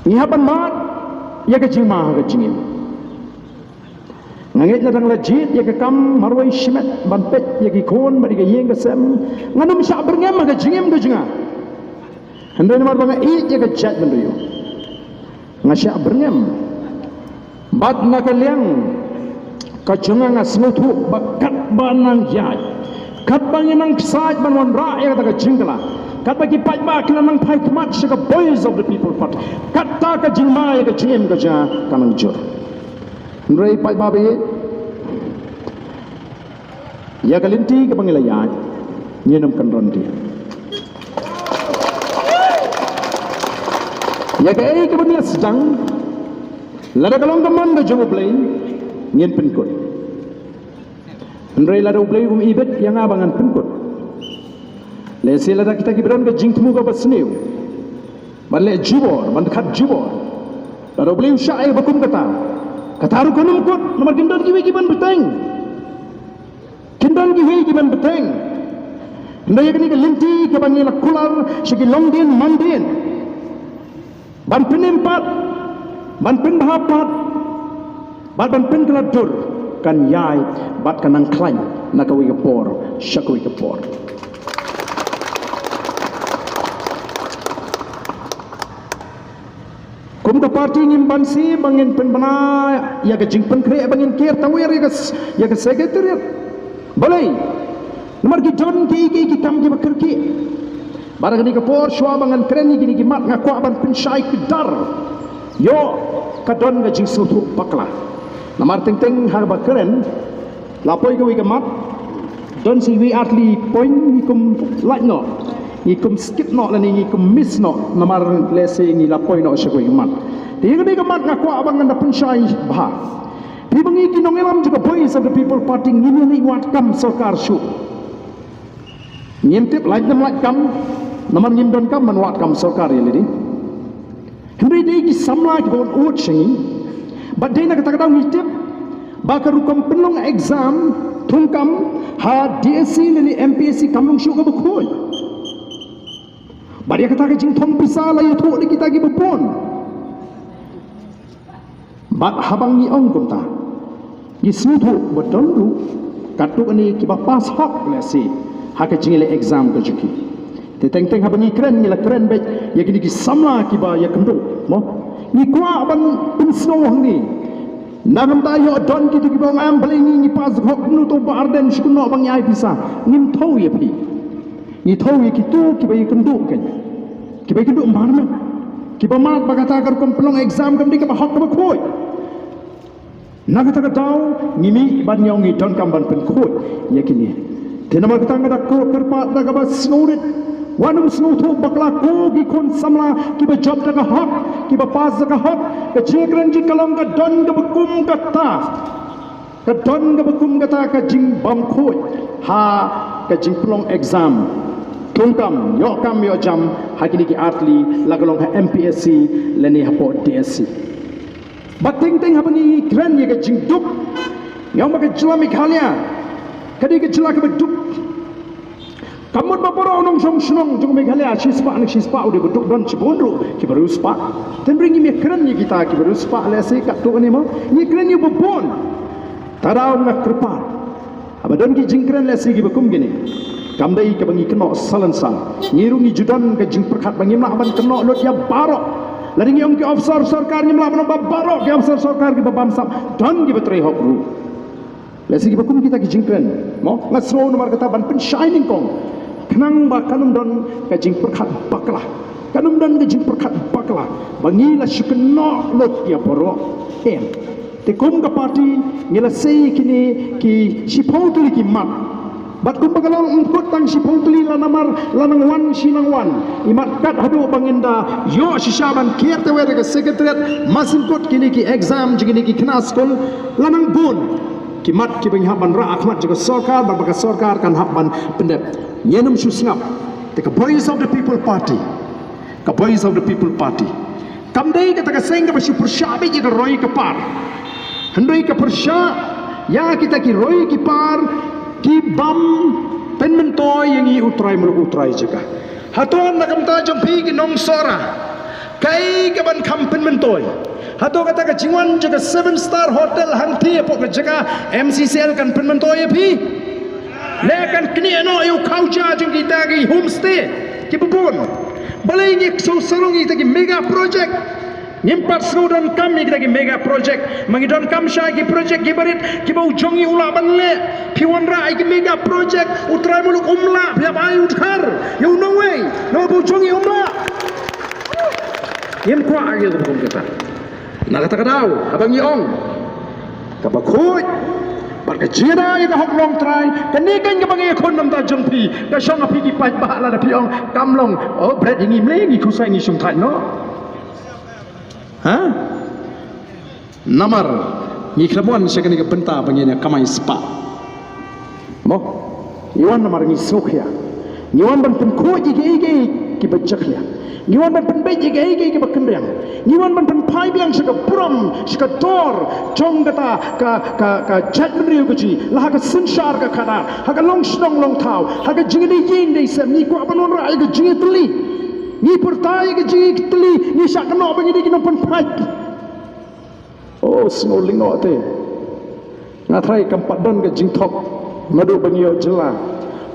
ngihapan mat ya ke jing ma ke jingim ngangit na dang lajit ya ke kam marwai shimet ban pet ya ke kon bari ke yeng ke sem nganum sya berngem ke jingim ke jinga handai mar bang it ya ke jat benduyo ngasya berngem bat na ke liang ka jinga ngasnutu bakat banang yai kat banginang saj ban wan ra ya ke jingla kat bagi pai ba kinang pai kemat sya boys of the people party kat ta ke jingma ya ke jingim ke ja kanang jur Nrai pai ba be ya kalinti ke pangilaya nyenam kan ronti ya ke ai ke bangila sedang lada kalong teman ke jong play nyen penkut Nrai lada play ibet yang abangan penkut lesi lada kita kibran ke jingtmu ke basniu balle jibor ban khat jibor lada play syai bakum kata kataru kanum kot nomor kindon kiwi kiban beteng kindon kiwi kiban beteng ndaya kini ke linti ke bangila kular segi longdin mandin ban penimpat ban penbahapat ban penkeladur kan yai bat kanang klaim nakawi kepor syakawi kepor kum ke parti ngimban si bangin penbana ya ke jingpen kre bangin kir tawir ya ke sekretariat boleh nomor ki jon ki kam ki bekerki barang ni ke por shwa bangan kren ni gini mat ngakwa ban pensyai kedar yo kadon ke jing sutu pakla nomor teng har ba kren lapoi ke wi ke mat don si wi atli point kum like no ikum skip no lani ikum miss no namar lese ni lapoi no syakoi mat dia ni kemat ngaku abang anda pensyai bah di bangi kinong elam juga boys of the people party ngini ni wat kam sarkar syu ngintip like them like kam namar ngim don kam man wat kam sarkar ya lidi hendai dei ki samla ki bon ut shingi but dei na kata kata ngitip bakaru kam penong exam thungkam ha DSC ni MPSC kamung syu ka bukhoi Bari kata ke jing thong pisa la yo thok di kita gi bepon. Bat habang ni ong kum ta. Gi suthu betul du katuk ni ki ba pas hok le si. Ha ke jing le exam ke juki. Te teng teng habang ni keren ni la keren bet ya ki samla ki ba ya kendu. Mo. Ni kwa ban pin snow ni. Nagam ta yo don ki ki ba ngam bling ni pas hok nu to ba arden shkuno bang yai pisa. Nim thau ye pi. Ni tahu yang kita kibai kenduk kan, kibai kenduk mana? Kibai mat bagata agar kompelong exam kami kita hak kita koi. Nak kita tahu ngimi banyong ni don kamban pen koi, ya kini. Tenama kita ngada ko kerpat dah kaba snowrit, wanum snow tu bakla ko gikon samla kibai job dah hak, kibai pas dah hak, kecekran jikalong ka don ka bekum kata. Kadon ka bekum kata ka jing bam koi, ha ka jing pelong exam. Tungkam, yokam yo jam hakini ki atli lagalong ha MPSC leni hapo DSC. Bating ting habani kren ye ka jingduk. Ngau maka jelami khalia. Kadi ke jelak ke beduk. Kamut bapora onong song snong jong me khalia shispa anak shispa udah beduk don cibondro ki baru spa. Ten bringi me kren ye kita ki baru spa lese kat tu ni mo. Ni kren ye bopon. Taraw nak kerpat. Abadon ki jingkren lese ki bekum gini. Kamdai ke bangi kena salansan ngirungi judan ke jing perkat bangi melaban kena lot ya barok lari ngiong ke officer sarkar ni melaban barok ke officer sarkar ke babamsam dan ke betrei hok ru lesi ke bakum kita ke jingkren mo ngasro nomor kata ban pen shining kong kenang ba kanum don ke jing perkat baklah kanum don ke jing perkat baklah bangi la syukena lot ya barok te kum ke parti ngila sei kini ki sipau tu ki mat bat kum bagalang engkut tang sipong tuli lanamar lanang wan sinang wan imat kat hadu banginda yo sisyaban kier tewe ke sekretariat masin kot kini ki exam jigini ki kena skol lanang bun kimat ki bang haban ra akhmat juga sarkar barbaka sarkar kan haban pendep nyenum susngap te ka boys of the people party ka boys of the people party kamdai kata ka seng ka super syabi ji roi ke par hendoi ka persya ya kita ki roi ki par ki bam pen mentoy yang i utrai juga hatuan nakam ta jompi ki nong sora kai ke ban kampen mentoi. Hato kata ke jingwan jaga 7-star hotel hangti pok jaga MCCL kan pen mentoi pi. Lekan kini eno eu kauja jeng kita gi homestay ki bubun. Balai ni so sarong kita gi mega project. Nyempat serudan kami kita gi mega project. Mangidon kam syai gi project gi barit ki bau jongi ula banle. Piwan ra gi mega project utrai muluk umla biap ayu utkar. You no way. No bau jongi umla. Yem kwa agi tu kita. Nak kata kadau abang iong. Kabakut. Berkecira yang hok long try, kenikan ke bangai kon nam ta jengpi, ke song api ki pai bah la da piong kamlong, oh bread ini mle ni kusai ni sung thai no. Ha? Namar ni klabon sekali ke benta bangai ni kamai spa. Mo, iwan namar ni sokya. Iwan ban pen ko ige ki bajak ya. Niwan ban pen beji ke bakendang. Niwan ban pen pai biang seka pram seka tor jong kata ka chat menriu keji lah ka senshar ka kana ha ka long snong long tau ha ka jingni yin dei sem ni ko apanon ra ka jingi teli ni pertai ka jingi teli ni sak no bangi di pen pai. Oh snoling no te ngatrai kampat don ka jing thok madu bangi jela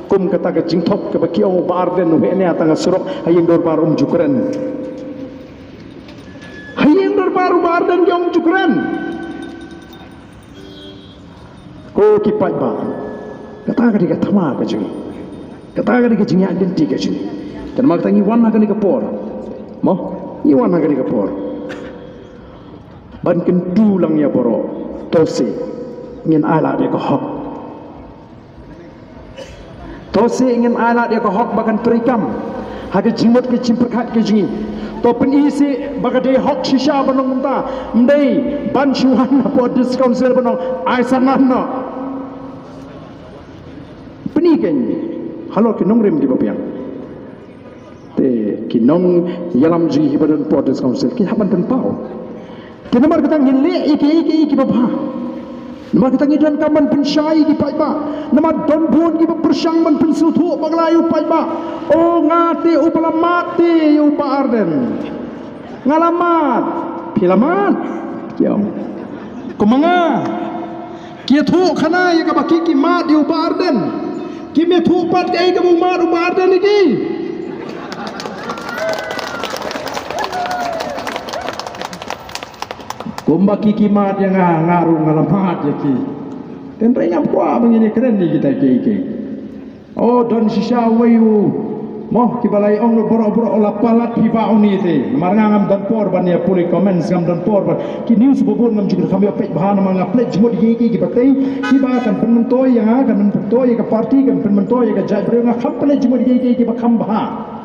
kum kata ke jingthok ke bakiong barden no hene atanga surok hayeng dor barum jukren hayeng dor baru barden yong jukren ko kipai ba kata ke thama ke jing kata ke jing identity ke jing dan mak tangi wan ke por mo ni wan ke por ban ken dulang ya boro tose ngin ala de ko hok Tose ingin alat dia ke hok bakan perikam. Hake jimut ke cimperkat ke jingi. To pen isi baka de hok shisha banong menta. Mdei ban syuhan po discount sale banong aisanan no. Peni kan halo kinong rem di bapiang. Te kinong yalam ji hibadan po discount sale ki haban pen pau. Kenamar kita ngile iki bapa. Nama kita ngidan kaman pensyai di paiba. Nama don bon di bersang man pensutu baglayu paiba. Oh ngate upalamat yu barden. Ngalamat pilamat. Kiam. Kumanga. Kia thu khana ya ka baki ki mat yu barden. Ki me thu pat kai ka bu mat u barden iki. Kumba kiki mat yang ngaru ngalamat ya ki. Tentu yang kuah begini keren ni kita ki. Oh don sisa wayu. Moh kibalai ong boro-boro olah palat hiba oni te. Marangam dan por ban ya puli komen ngam dan por ban. Ki news bobon ngam juga kami apek bahan mang apek jmod ki batei. Ki ba kan penmentoi yang kan mentoi ke parti kan penmentoi ke jai bro ngam apek jmod ki bakam bahan.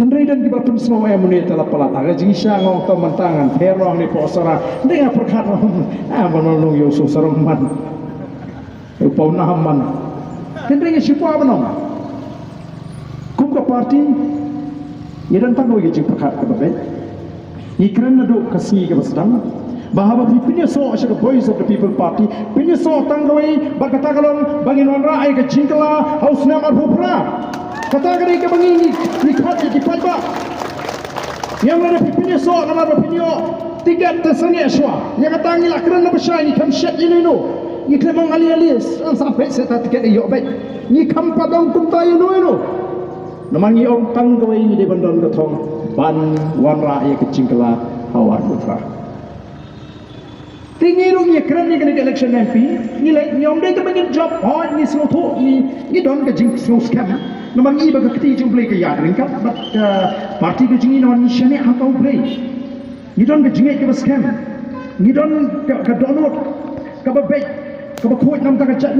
Tenrai dan kita pun semua yang menit telah pelat. Agak jingsa ngong to mantangan terong ni posara. Dengan perkara menolong Yusuf sarung man. Upau nahaman. Tenrai siapa menong? Kum ke parti. Ia dan tahu ia jing perkara kebaik. Ikran nado kasih ke sedang. Bahawa pipinya so asyik voice of the people party. Pipinya so tanggawai berkata kalon bagi non raai ke jingkala haus nama arhupra. Kata kali ke begini, lihat di paiba. Yang ada pipinya so, nama pipinya tiga tersani aswa. Yang kata ngilah kerana bersai ni kam syat ini no. Ni kemang ali-alis, sampai saya tak tiket ayok baik. Ni kam padang kum tayo no. Namang iong tanggawai ni di bandon ketong ban warra ia kecingkala hawa putra. Tinggi rung ia kerana kena election MP. Ni like ni om dia kebangin job hot ni slow tu ni don ke jing slow scam. Namang iba ke keti jung play ke yad ringkat but parti ke jingi non nishane atau play. Ni don ke jingi ke scam. Ni don ke download ke babek ke bakoi nam tak ke chat